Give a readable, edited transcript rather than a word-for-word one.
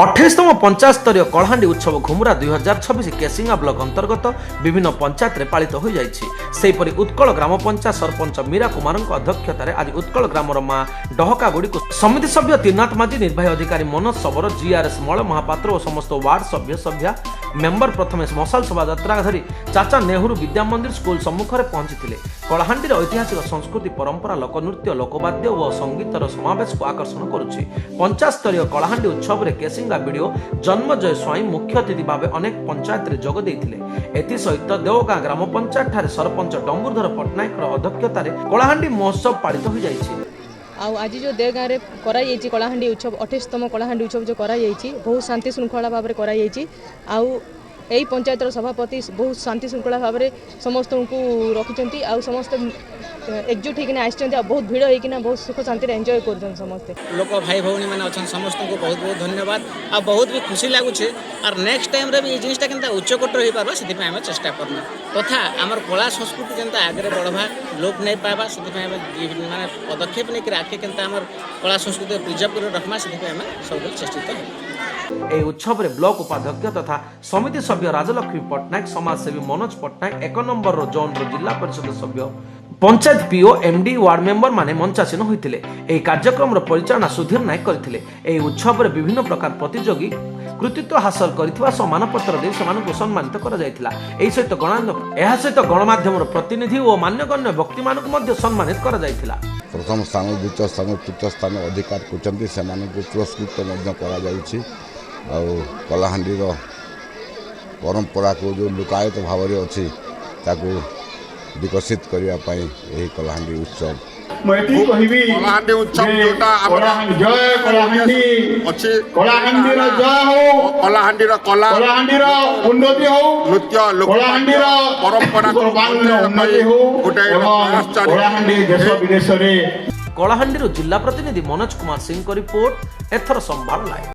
28तम पंचायत स्तरीय कलाहांडी उत्सव घुमुरा 2026 केसिंगा ब्लॉक अंतर्गत विभिन्न पंचायत रे पालित हो जाइछि। सेहिपरि उत्कल ग्राम पंचायत सरपंच मीरा कुमार अध्यक्षतार आज उत्कल ग्रामर मां डहकागुड़ी को समिति सभ्य तीर्नाथ माझी निर्वाही अधिकारी मनोज सबर जीआरएस मल महापात्र और समस्त वार्ड सभ्य सभ्या मेंबर प्रथमे मशाल शोभा यात्रा धरी चाचा नेहरू विद्या मंदिर स्कूल सम्मुख में पहुंची। कलाहांडीर ऐतिहासिक संस्कृति परंपरा लोकनृत्य लोकवाद्य और संगीतर समावेश को आकर्षण करुछि। पंचायत स्तरीय कलाहांडी उत्सव में केसिंगा बीडीओ जन्मजय स्वाई मुख्य अतिथि भाव अनेक पंचायत रे जोग देइथिले। एथिसहित देवगां ग्राम पंचायत ठारे सरपंच डंगुरधर पट्टनायक अध्यक्षतार कलाहांडी महोत्सव पालित हो जाइछि। आज जो देवगाँ रे कराई कलाहांडी उत्सव 28तम कलाहांडी उत्सव जो कराई बहुत शांति श्रृंखला भाव में कराई यही पंचायतर सभापति बहुत शांति श्रृंखला भाव में समस्त को रखिंट आ समस्त एकजुट होकर आसते बहुत भिड़ होना बहुत सुख शांति एंजॉय कर समस्ते लोक भाई भौणी मैंने अच्छा समस्त को बहुत बहुत धन्यवाद आ बहुत भी खुशी लगुचे और नेक्स्ट टाइम रे भी जिनटा के उच्चकोट रही पार्बा से आम चेष्टा करना तथा आमर कला संस्कृति जनता आगे बढ़वा लोप नहीं पावा से माने पदक्षेप नहीं आगे के कला संस्कृति प्रिजर्व कर रखमा से सब चेष्टित এই উৎসবে ব্লক উপাধ্যক্ষ তথা সমিতি সভ্য রাজলক্ষ্মী পট্টনায়ক সমাজসেবী মনোজ পট্টনায়ক 1 নম্বর জোন জিলা পরিষদ সভ্য panchayat PO MD ward member माने मंचासीन होइतिले। एही कार्यक्रम परिचालना सुधीर नायक करथिले। एही उत्सव में विभिन्न प्रकार प्रतियोगी कृतित्व हासिल करथिबा सम्मानपत्र दे सेमानकु सम्मानित करा जायतिला। एही सहित गणमाध्यम प्रतिनिधि और मान्यगण्य व्यक्ति मानकु मध्ये सम्मानित करा जायतिला। प्रथम स्थान द्वितीय स्थान तृतीय स्थान अधिकार करछन्ती सेमानकु पुरस्कृत मध्ये करा जाउछि। आ कलाहांडीर परंपरा को जो लुकायत भाव में अच्छी ताकू विकसित करने कलाहांडी उत्सव कलाहांडी उत्सव जोटा जय कलाहांडी अच्छी कलाहांडी जय हो कलाहांडी कला कलाहांडी उन्नति हो नृत्य कलाहांडी परंपरा उन्नति हो गोटे कलाहांडी देश विदेश रे कलाहांडी जिला प्रतिनिधि मनोज कुमार सिंह को रिपोर्ट एथर संभाल लाइव।